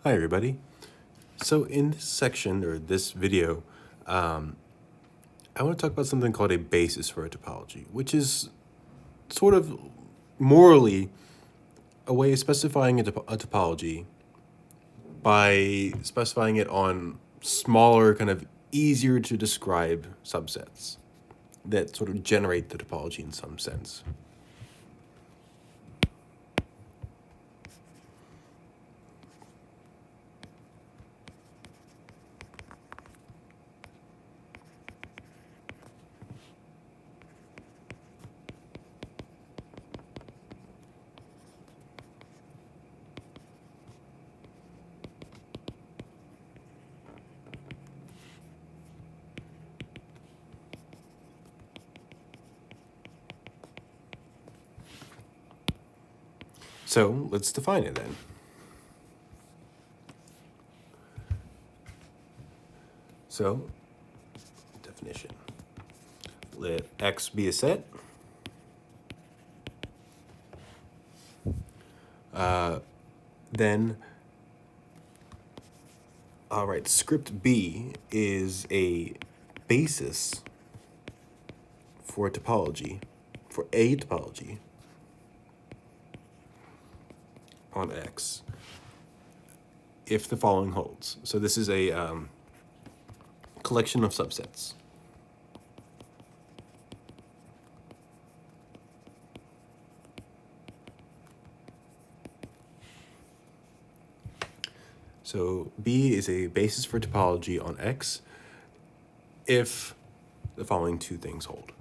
Hi everybody. So in this section or this video, I want to talk about something called a basis for a topology, which is sort of morally a way of specifying a topology by specifying it on smaller, kind of easier to describe subsets that sort of generate the topology in some sense. So let's define it then. So, definition. Let X be a set. Then, all right, script B is a basis for a topology, on X, if the following holds. So this is a collection of subsets. So B is a basis for topology on X if the following two things hold.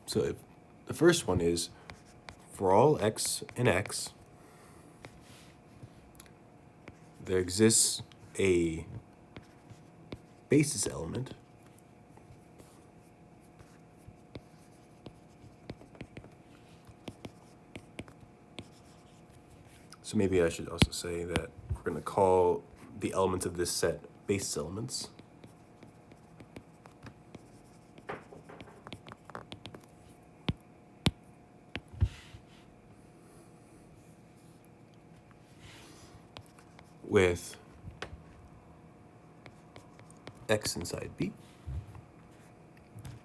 So if the first one is for all X in X, there exists a basis element So maybe I should also say that we're going to call the elements of this set basis elements. With X inside B.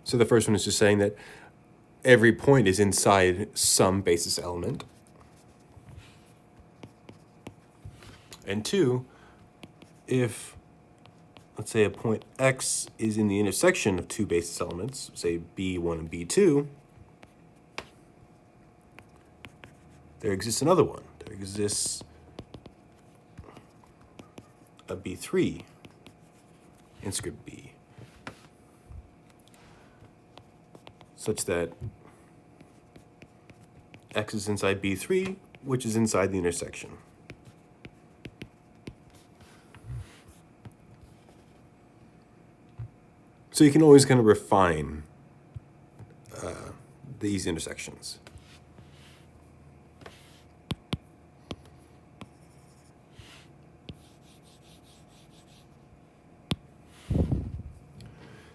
So the first one is just saying that every point is inside some basis element. And two, if, let's say, a point X is in the intersection of two basis elements, say B1 and B2, there exists another one. There exists a B3 in script B, such that X is inside B3, which is inside the intersection. So you can always kind of refine these intersections.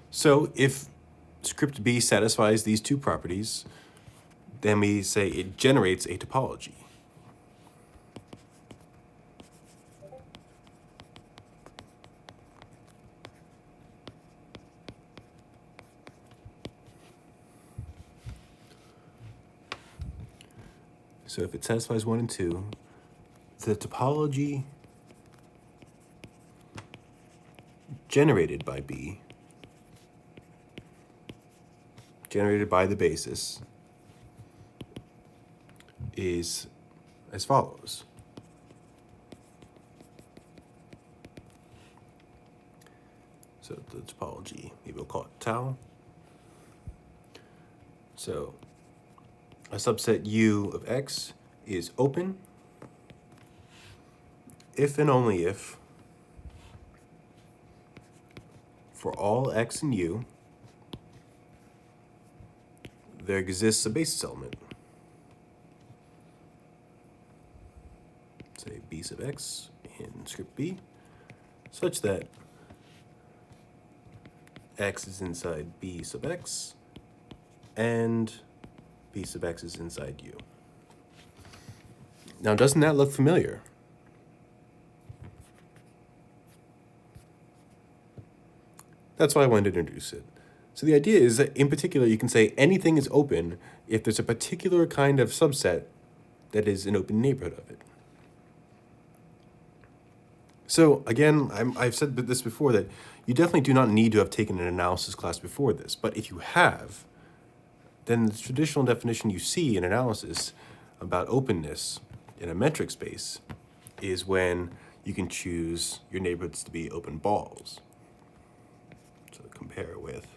So if script B satisfies these two properties, then we say it generates a topology. So if it satisfies 1 and 2, the topology generated by B, generated by the basis, is as follows. So the topology, maybe we'll call it tau. So a subset U of X is open if and only if for all X and U there exists a basis element, say B sub X in script B, such that X is inside B sub X and B sub X is inside U. Now, doesn't that look familiar? That's why I wanted to introduce it. So the idea is that, in particular, you can say anything is open if there's a particular kind of subset that is an open neighborhood of it. So again, I've said this before, that you definitely do not need to have taken an analysis class before this. But if you have, then the traditional definition you see in analysis about openness in a metric space is when you can choose your neighborhoods to be open balls. So compare it with.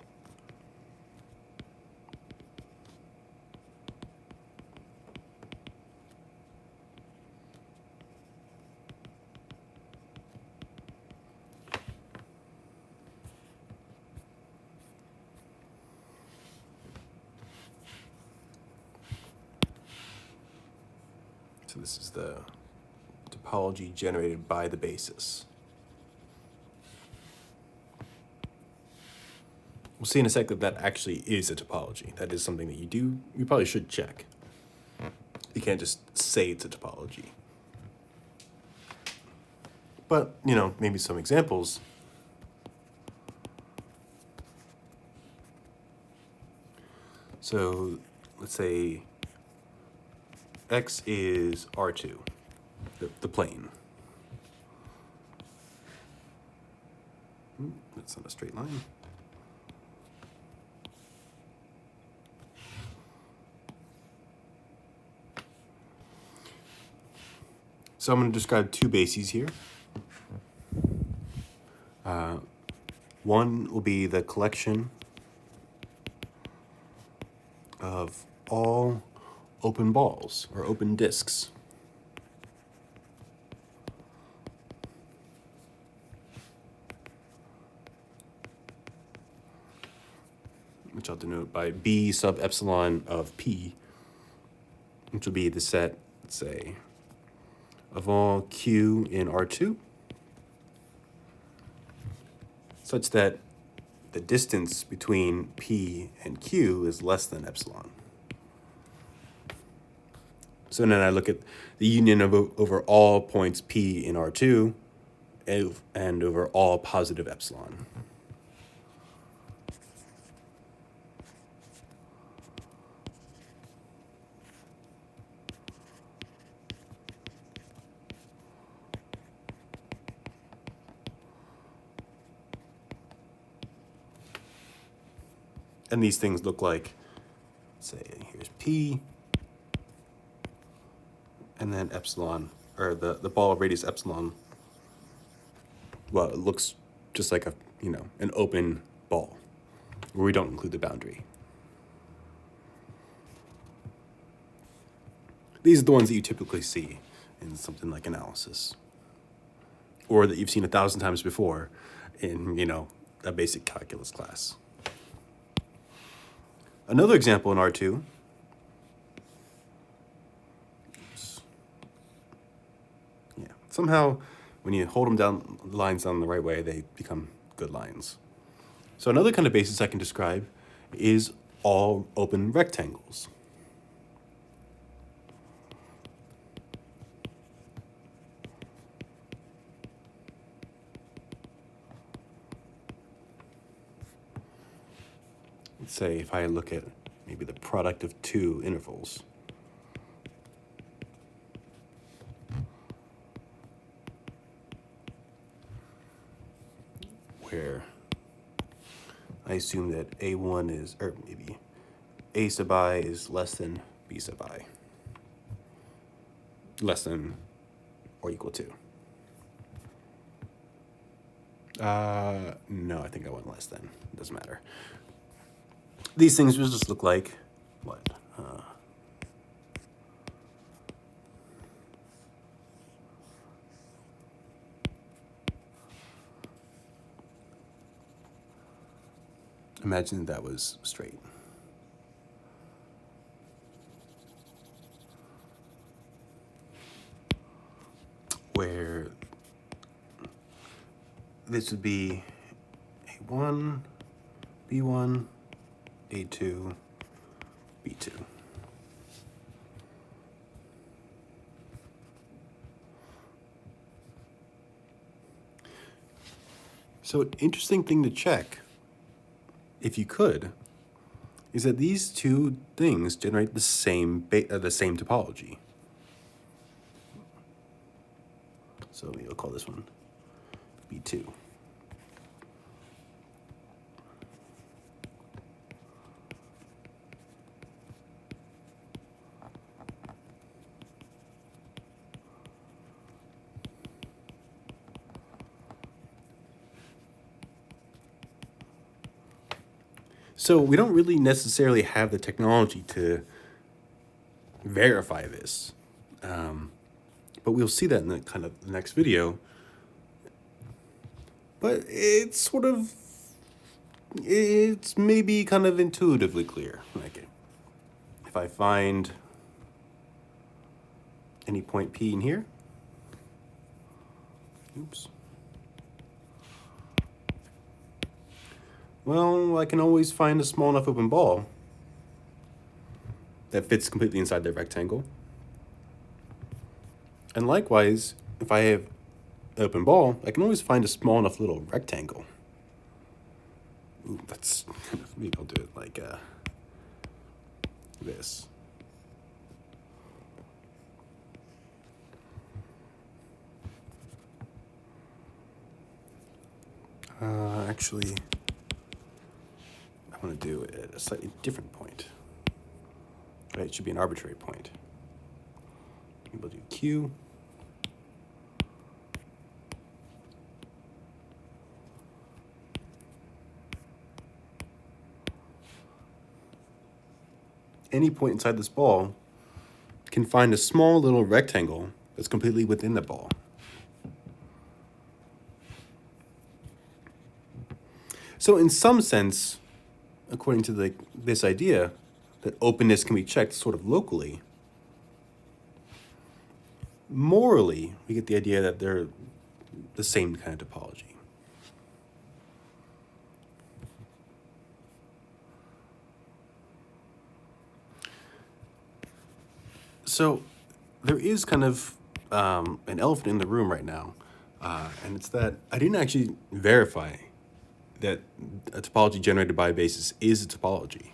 So this is the topology generated by the basis. We'll see in a sec that that actually is a topology. That is something that you probably should check. You can't just say it's a topology. But, maybe some examples. So let's say X is R2, the plane. That's not a straight line. So I'm going to describe two bases here. One will be the collection of all open balls or open disks. Which I'll denote by B sub epsilon of P, which will be the set, let's say, of all Q in R2, such that the distance between P and Q is less than epsilon. So then I look at the union of over all points P in R2 and over all positive epsilon. And these things look like, say, here's P, and then epsilon, or the ball radius epsilon. Well, it looks just like an open ball, where we don't include the boundary. These are the ones that you typically see in something like analysis, or that you've seen 1,000 times before in, a basic calculus class. Another example in R2, somehow when you hold them down, lines down the right way, they become good lines. So another kind of basis I can describe is all open rectangles. Let's say if I look at maybe the product of two intervals. Where I assume that A1 is, or maybe A sub I is less than B sub I. Less than or equal to. No, I think I went less than. It doesn't matter. These things will just look like what? Imagine that was straight. Where this would be A1, B1, A2, B2. So an interesting thing to check, if you could, is that these two things generate the same topology. So maybe I'll call this one B2. So we don't really necessarily have the technology to verify this, but we'll see that in the kind of the next video. But it's maybe kind of intuitively clear. Like if I find any point P in here, oops. Well, I can always find a small enough open ball that fits completely inside the rectangle. And likewise, if I have an open ball, I can always find a small enough little rectangle. Ooh, that's, maybe I'll do it like this. Actually, I want to do it at a slightly different point. Right, it should be an arbitrary point. Maybe we'll do Q. Any point inside this ball can find a small little rectangle that's completely within the ball. So in some sense, according to this idea, that openness can be checked sort of locally, morally, we get the idea that they're the same kind of topology. So there is kind of an elephant in the room right now, and it's that I didn't actually verify that a topology generated by a basis is a topology.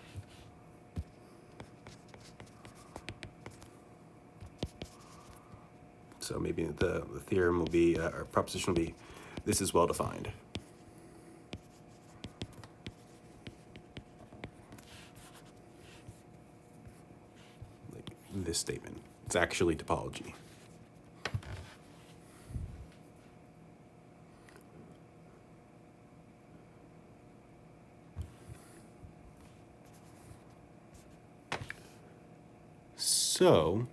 So maybe the theorem will be, or proposition will be, this is well defined. Like this statement, it's actually topology. So,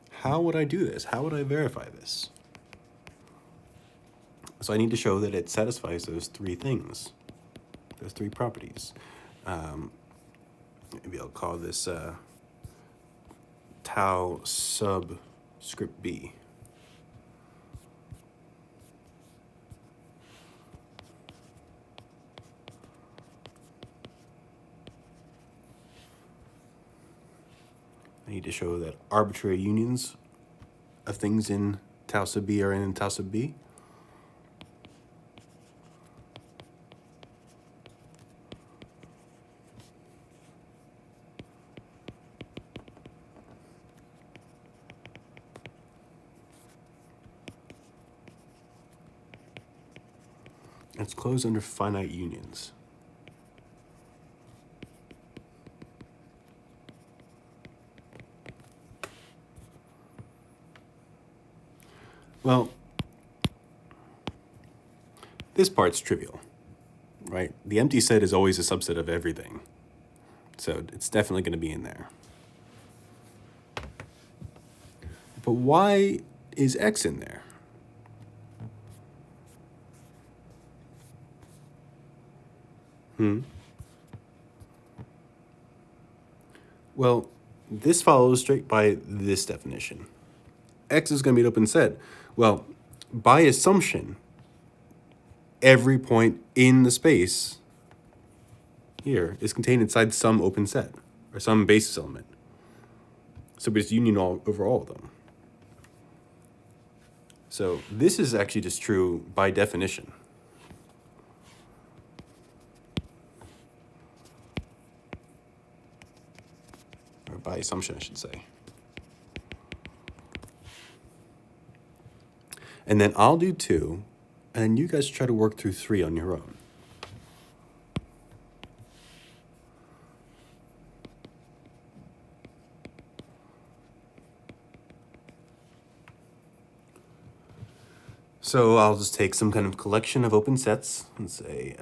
how would I do this? How would I verify this? So I need to show that it satisfies those three things, those three properties. Maybe I'll call this tau subscript b. I need to show that arbitrary unions of things in tau sub b are in tau sub b. It's closed under finite unions. Well, this part's trivial, right? The empty set is always a subset of everything. So it's definitely going to be in there. But why is X in there? Well, this follows straight by this definition. X is going to be an open set. Well, by assumption, every point in the space here is contained inside some open set or some basis element. So it's union over all of them. So this is actually just true by definition. Or by assumption, I should say. And then I'll do 2, and then you guys try to work through 3 on your own. So I'll just take some kind of collection of open sets and say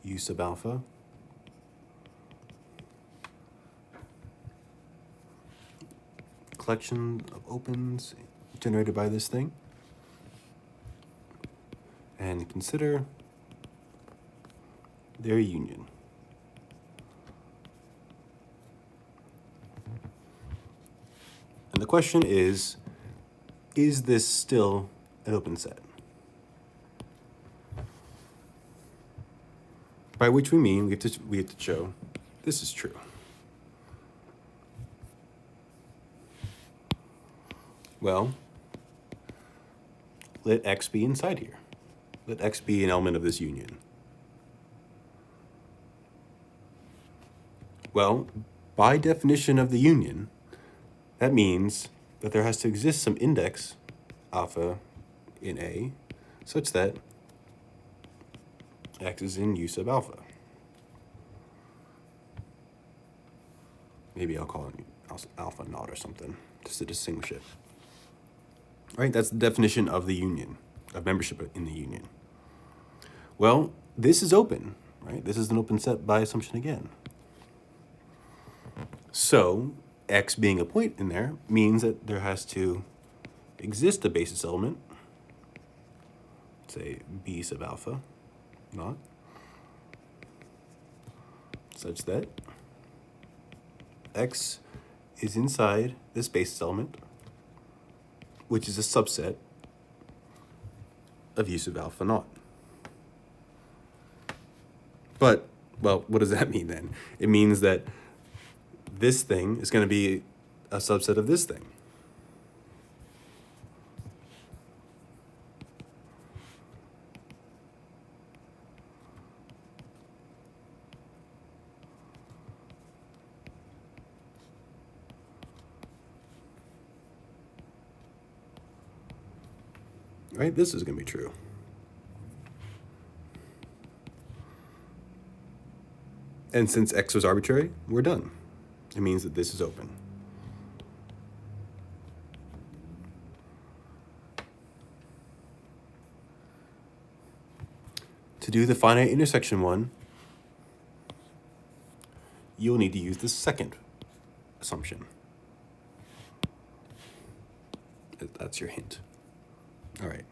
U sub alpha collection of opens generated by this thing, and consider their union. And the question is this still an open set? By which we mean we have to show this is true. Well, let X be inside here. Let X be an element of this union. Well, by definition of the union, that means that there has to exist some index alpha in A such that X is in U sub alpha. Maybe I'll call it alpha naught or something, just to distinguish it. Right, that's the definition of the union, of membership in the union. Well, this is open, right? This is an open set by assumption again. So X being a point in there means that there has to exist a basis element, say B sub alpha naught, such that X is inside this basis element, which is a subset of U sub alpha naught. But, well, what does that mean then? It means that this thing is going to be a subset of this thing. Right? This is going to be true. And since X was arbitrary, we're done. It means that this is open. To do the finite intersection one, you'll need to use the second assumption. That's your hint. All right.